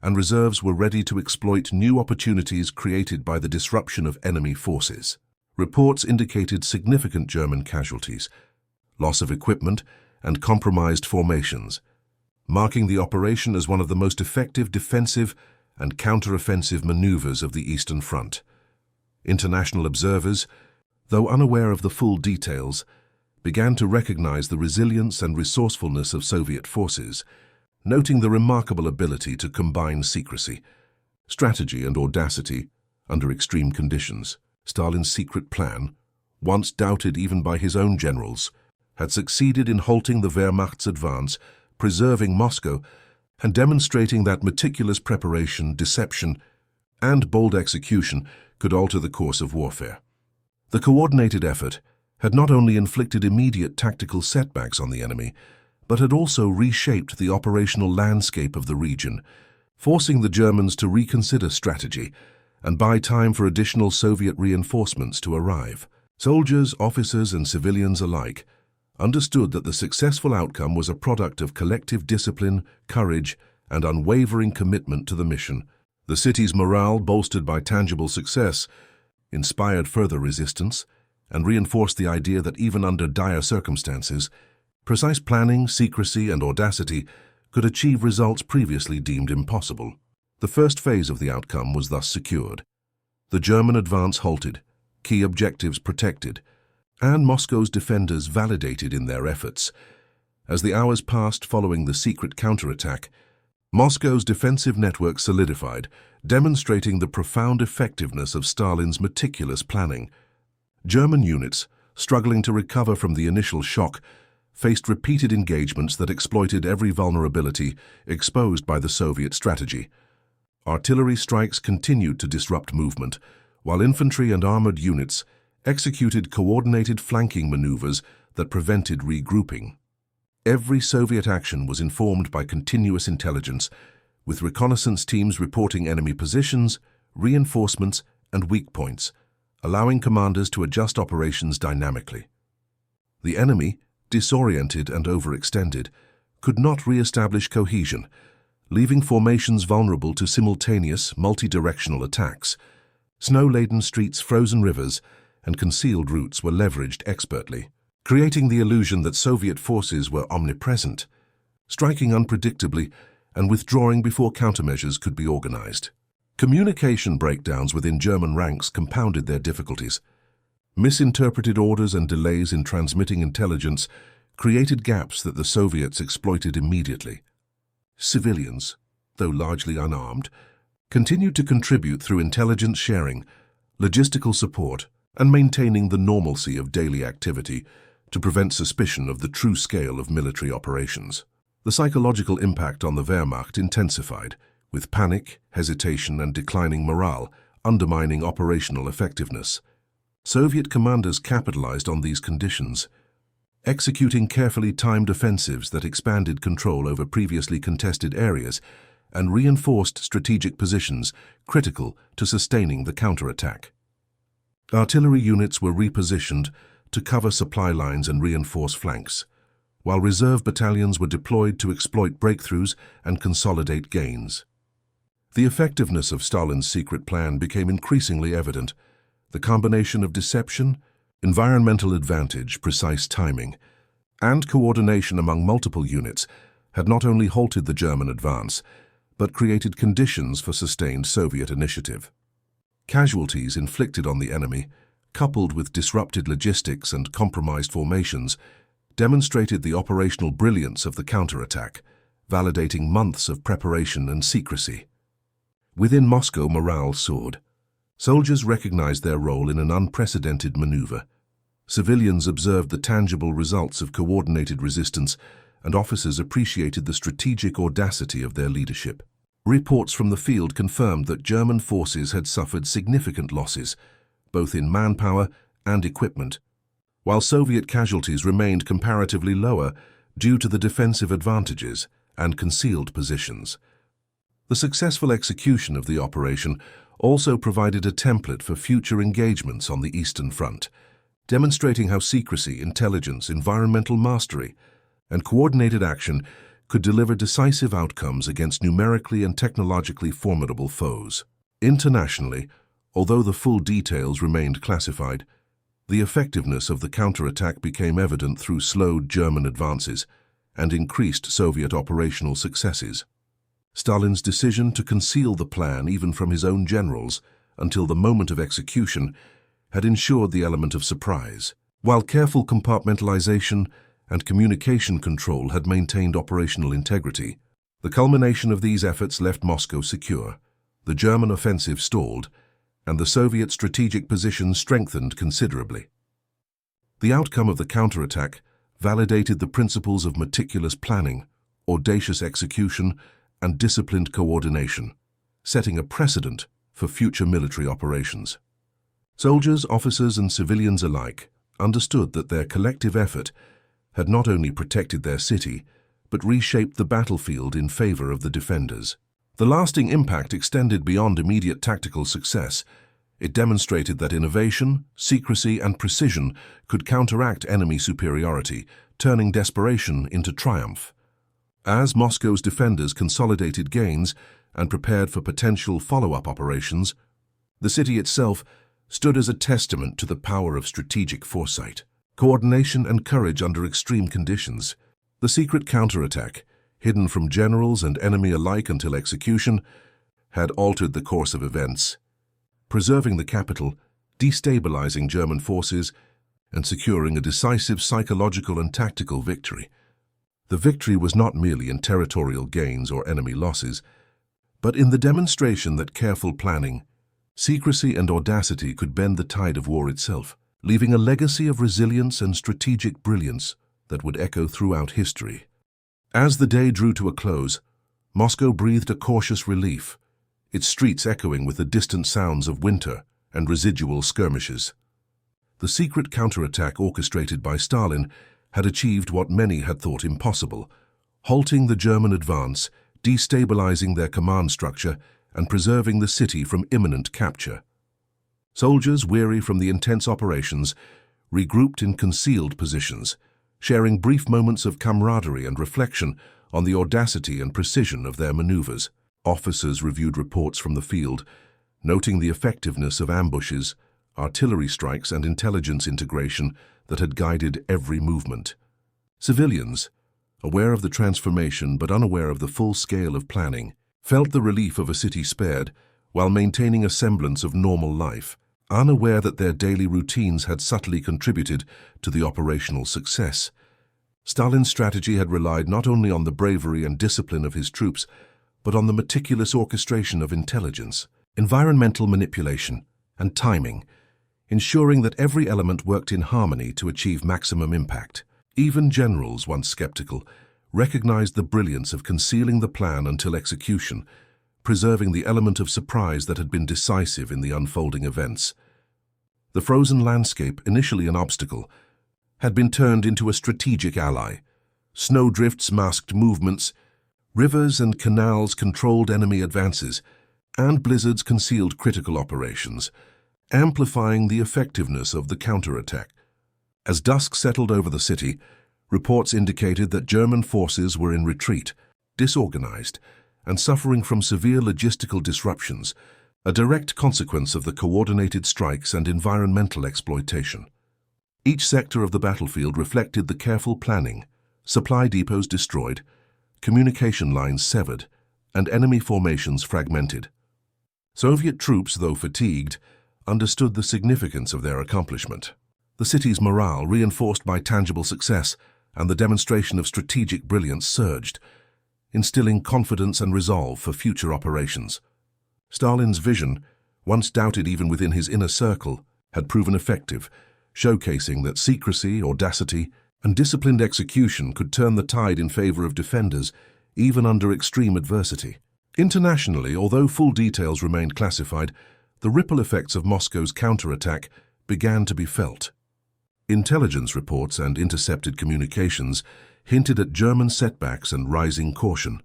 and reserves were ready to exploit new opportunities created by the disruption of enemy forces. Reports indicated significant German casualties, loss of equipment, and compromised formations, marking the operation as one of the most effective defensive and counteroffensive maneuvers of the Eastern Front. International observers, though unaware of the full details, began to recognize the resilience and resourcefulness of Soviet forces, noting the remarkable ability to combine secrecy, strategy, and audacity under extreme conditions. Stalin's secret plan, once doubted even by his own generals, had succeeded in halting the Wehrmacht's advance, preserving Moscow, and demonstrating that meticulous preparation, deception, and bold execution could alter the course of warfare. The coordinated effort had not only inflicted immediate tactical setbacks on the enemy, but had also reshaped the operational landscape of the region, forcing the Germans to reconsider strategy and buy time for additional Soviet reinforcements to arrive. Soldiers, officers, and civilians alike understood that the successful outcome was a product of collective discipline, courage, and unwavering commitment to the mission. The city's morale, bolstered by tangible success, inspired further resistance and reinforced the idea that even under dire circumstances, precise planning, secrecy, and audacity could achieve results previously deemed impossible. The first phase of the outcome was thus secured. The German advance halted, key objectives protected, and Moscow's defenders validated in their efforts. As the hours passed following the secret counterattack, Moscow's defensive network solidified, demonstrating the profound effectiveness of Stalin's meticulous planning. German units, struggling to recover from the initial shock, faced repeated engagements that exploited every vulnerability exposed by the Soviet strategy. Artillery strikes continued to disrupt movement, while infantry and armored units executed coordinated flanking maneuvers that prevented regrouping. Every Soviet action was informed by continuous intelligence, with reconnaissance teams reporting enemy positions, reinforcements, and weak points, allowing commanders to adjust operations dynamically. The enemy, disoriented and overextended, could not re-establish cohesion, leaving formations vulnerable to simultaneous, multi-directional attacks. Snow-laden streets, frozen rivers, and concealed routes were leveraged expertly, creating the illusion that Soviet forces were omnipresent, striking unpredictably and withdrawing before countermeasures could be organized. Communication breakdowns within German ranks compounded their difficulties. Misinterpreted orders and delays in transmitting intelligence created gaps that the Soviets exploited immediately. Civilians, though largely unarmed, continued to contribute through intelligence sharing, logistical support, and maintaining the normalcy of daily activity to prevent suspicion of the true scale of military operations. The psychological impact on the Wehrmacht intensified, with panic, hesitation, and declining morale undermining operational effectiveness. Soviet commanders capitalized on these conditions, executing carefully timed offensives that expanded control over previously contested areas and reinforced strategic positions critical to sustaining the counterattack. Artillery units were repositioned to cover supply lines and reinforce flanks, while reserve battalions were deployed to exploit breakthroughs and consolidate gains. The effectiveness of Stalin's secret plan became increasingly evident. The combination of deception, environmental advantage, precise timing, and coordination among multiple units had not only halted the German advance, but created conditions for sustained Soviet initiative. Casualties inflicted on the enemy, coupled with disrupted logistics and compromised formations, demonstrated the operational brilliance of the counterattack, validating months of preparation and secrecy. Within Moscow, morale soared. Soldiers recognized their role in an unprecedented maneuver. Civilians observed the tangible results of coordinated resistance, and officers appreciated the strategic audacity of their leadership. Reports from the field confirmed that German forces had suffered significant losses, both in manpower and equipment, while Soviet casualties remained comparatively lower due to the defensive advantages and concealed positions. The successful execution of the operation also provided a template for future engagements on the Eastern Front, demonstrating how secrecy, intelligence, environmental mastery, and coordinated action could deliver decisive outcomes against numerically and technologically formidable foes. Internationally, although the full details remained classified, the effectiveness of the counterattack became evident through slowed German advances and increased Soviet operational successes. Stalin's decision to conceal the plan even from his own generals until the moment of execution had ensured the element of surprise, while careful compartmentalization and communication control had maintained operational integrity. The culmination of these efforts left Moscow secure, the German offensive stalled, and the Soviet strategic position strengthened considerably. The outcome of the counterattack validated the principles of meticulous planning, audacious execution, and disciplined coordination, setting a precedent for future military operations. Soldiers, officers, and civilians alike understood that their collective effort had not only protected their city, but reshaped the battlefield in favor of the defenders. The lasting impact extended beyond immediate tactical success. It demonstrated that innovation, secrecy, and precision could counteract enemy superiority, turning desperation into triumph. As Moscow's defenders consolidated gains and prepared for potential follow-up operations, the city itself stood as a testament to the power of strategic foresight, coordination, and courage under extreme conditions. The secret counterattack, hidden from generals and enemy alike until execution, had altered the course of events, preserving the capital, destabilizing German forces, and securing a decisive psychological and tactical victory. The victory was not merely in territorial gains or enemy losses, but in the demonstration that careful planning, secrecy, and audacity could bend the tide of war itself, leaving a legacy of resilience and strategic brilliance that would echo throughout history. As the day drew to a close, Moscow breathed a cautious relief, its streets echoing with the distant sounds of winter and residual skirmishes. The secret counterattack orchestrated by Stalin had achieved what many had thought impossible, halting the German advance, destabilizing their command structure, and preserving the city from imminent capture. Soldiers, weary from the intense operations, regrouped in concealed positions, sharing brief moments of camaraderie and reflection on the audacity and precision of their maneuvers. Officers reviewed reports from the field, noting the effectiveness of ambushes, artillery strikes, and intelligence integration that had guided every movement. Civilians, aware of the transformation but unaware of the full scale of planning, felt the relief of a city spared while maintaining a semblance of normal life, unaware that their daily routines had subtly contributed to the operational success. Stalin's strategy had relied not only on the bravery and discipline of his troops, but on the meticulous orchestration of intelligence, environmental manipulation, and timing, ensuring that every element worked in harmony to achieve maximum impact. Even generals, once skeptical, recognized the brilliance of concealing the plan until execution, preserving the element of surprise that had been decisive in the unfolding events. The frozen landscape, initially an obstacle, had been turned into a strategic ally. Snowdrifts masked movements, rivers and canals controlled enemy advances, and blizzards concealed critical operations, amplifying the effectiveness of the counterattack. As dusk settled over the city, reports indicated that German forces were in retreat, disorganized, and suffering from severe logistical disruptions, a direct consequence of the coordinated strikes and environmental exploitation. Each sector of the battlefield reflected the careful planning: supply depots destroyed, communication lines severed, and enemy formations fragmented. Soviet troops, though fatigued, understood the significance of their accomplishment. The city's morale, reinforced by tangible success and the demonstration of strategic brilliance, surged, instilling confidence and resolve for future operations. Stalin's vision, once doubted even within his inner circle, had proven effective, showcasing that secrecy, audacity, and disciplined execution could turn the tide in favor of defenders, even under extreme adversity. Internationally, although full details remained classified, the ripple effects of Moscow's counterattack began to be felt. Intelligence reports and intercepted communications hinted at German setbacks and rising caution,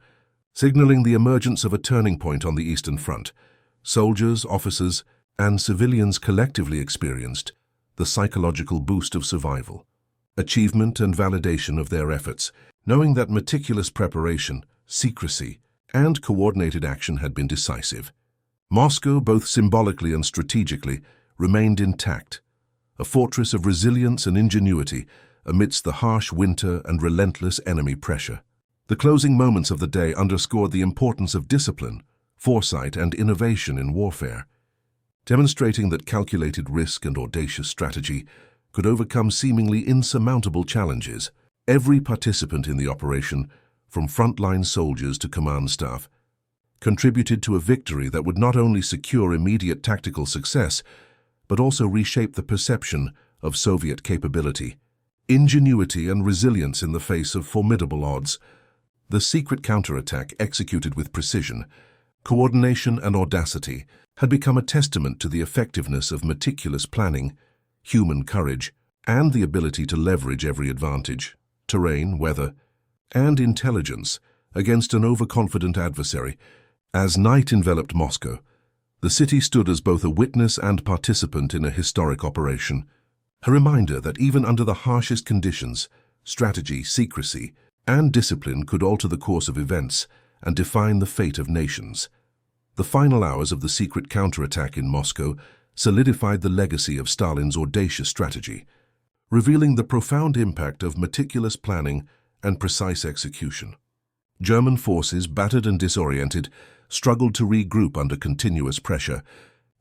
signaling the emergence of a turning point on the Eastern Front. Soldiers, officers, and civilians collectively experienced the psychological boost of survival, achievement and validation of their efforts, knowing that meticulous preparation, secrecy, and coordinated action had been decisive. Moscow, both symbolically and strategically, remained intact, a fortress of resilience and ingenuity amidst the harsh winter and relentless enemy pressure. The closing moments of the day underscored the importance of discipline, foresight, and innovation in warfare, demonstrating that calculated risk and audacious strategy could overcome seemingly insurmountable challenges. Every participant in the operation, from frontline soldiers to command staff, contributed to a victory that would not only secure immediate tactical success, but also reshape the perception of Soviet capability, ingenuity, and resilience in the face of formidable odds. The secret counterattack, executed with precision, coordination, and audacity, had become a testament to the effectiveness of meticulous planning, human courage, and the ability to leverage every advantage, terrain, weather, and intelligence against an overconfident adversary. As night enveloped Moscow, the city stood as both a witness and participant in a historic operation, a reminder that even under the harshest conditions, strategy, secrecy, and discipline could alter the course of events and define the fate of nations. The final hours of the secret counterattack in Moscow solidified the legacy of Stalin's audacious strategy, revealing the profound impact of meticulous planning and precise execution. German forces, battered and disoriented, struggled to regroup under continuous pressure,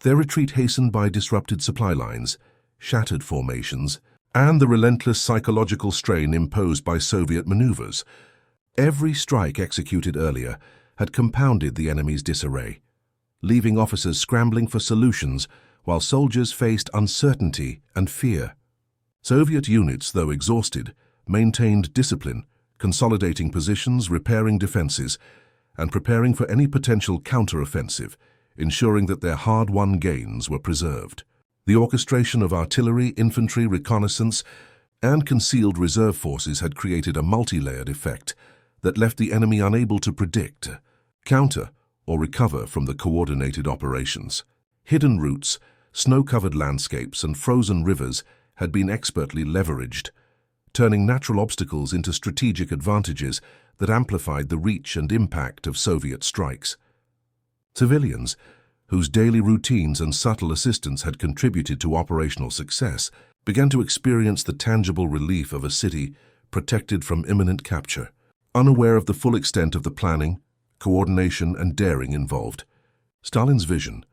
their retreat hastened by disrupted supply lines, shattered formations, and the relentless psychological strain imposed by Soviet maneuvers. Every strike executed earlier had compounded the enemy's disarray, leaving officers scrambling for solutions while soldiers faced uncertainty and fear. Soviet units, though exhausted, maintained discipline, consolidating positions, repairing defenses, and preparing for any potential counter-offensive, ensuring that their hard-won gains were preserved. The orchestration of artillery, infantry, reconnaissance, and concealed reserve forces had created a multi-layered effect that left the enemy unable to predict, counter, or recover from the coordinated operations. Hidden routes, snow-covered landscapes, and frozen rivers had been expertly leveraged, turning natural obstacles into strategic advantages that amplified the reach and impact of Soviet strikes. Civilians, whose daily routines and subtle assistance had contributed to operational success, began to experience the tangible relief of a city protected from imminent capture, unaware of the full extent of the planning, coordination, and daring involved. Stalin's vision,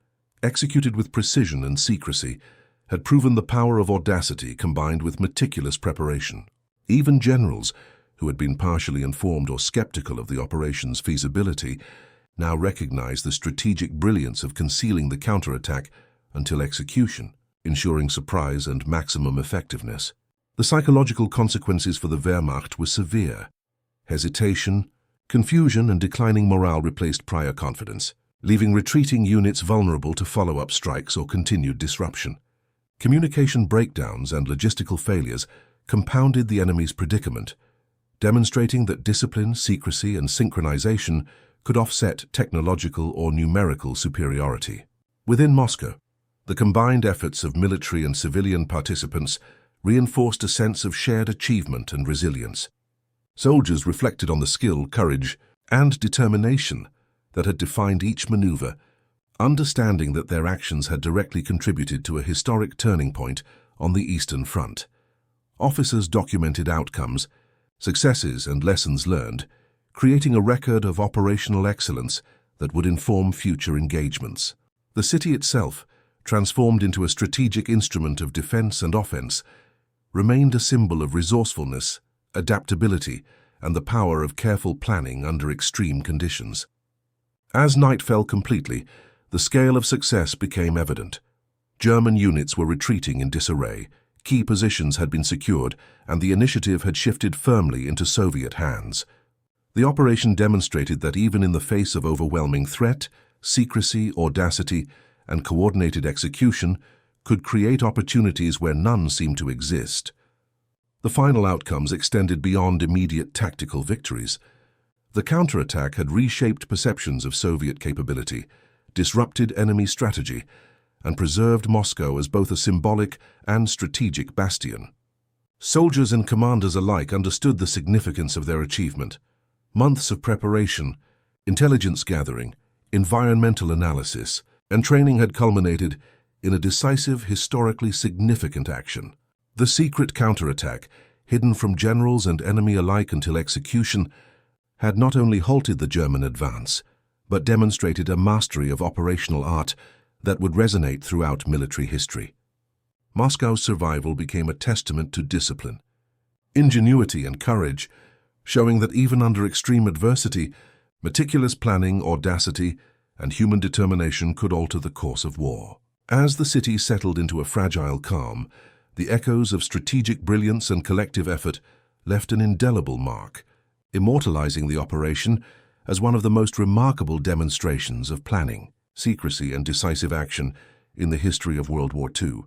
executed with precision and secrecy, had proven the power of audacity combined with meticulous preparation. Even generals, who had been partially informed or skeptical of the operation's feasibility, now recognized the strategic brilliance of concealing the counterattack until execution, ensuring surprise and maximum effectiveness. The psychological consequences for the Wehrmacht were severe. Hesitation, confusion, and declining morale replaced prior confidence. leaving retreating units vulnerable to follow-up strikes or continued disruption. Communication breakdowns and logistical failures compounded the enemy's predicament, demonstrating that discipline, secrecy, and synchronization could offset technological or numerical superiority. Within Moscow, the combined efforts of military and civilian participants reinforced a sense of shared achievement and resilience. Soldiers reflected on the skill, courage, and determination that had defined each maneuver, understanding that their actions had directly contributed to a historic turning point on the Eastern Front. Officers documented outcomes, successes, and lessons learned, creating a record of operational excellence that would inform future engagements. The city itself, transformed into a strategic instrument of defense and offense, remained a symbol of resourcefulness, adaptability, and the power of careful planning under extreme conditions. As night fell completely, the scale of success became evident. German units were retreating in disarray, key positions had been secured, and the initiative had shifted firmly into Soviet hands. The operation demonstrated that even in the face of overwhelming threat, secrecy, audacity, and coordinated execution could create opportunities where none seemed to exist. The final outcomes extended beyond immediate tactical victories. The counterattack had reshaped perceptions of Soviet capability, disrupted enemy strategy, and preserved Moscow as both a symbolic and strategic bastion. Soldiers and commanders alike understood the significance of their achievement. Months of preparation, intelligence gathering, environmental analysis, and training had culminated in a decisive, historically significant action. The secret counterattack, hidden from generals and enemy alike until execution, had not only halted the German advance, but demonstrated a mastery of operational art that would resonate throughout military history. Moscow's survival became a testament to discipline, ingenuity, and courage, showing that even under extreme adversity, meticulous planning, audacity, and human determination could alter the course of war. As the city settled into a fragile calm, the echoes of strategic brilliance and collective effort left an indelible mark, immortalizing the operation as one of the most remarkable demonstrations of planning, secrecy, and decisive action in the history of World War II.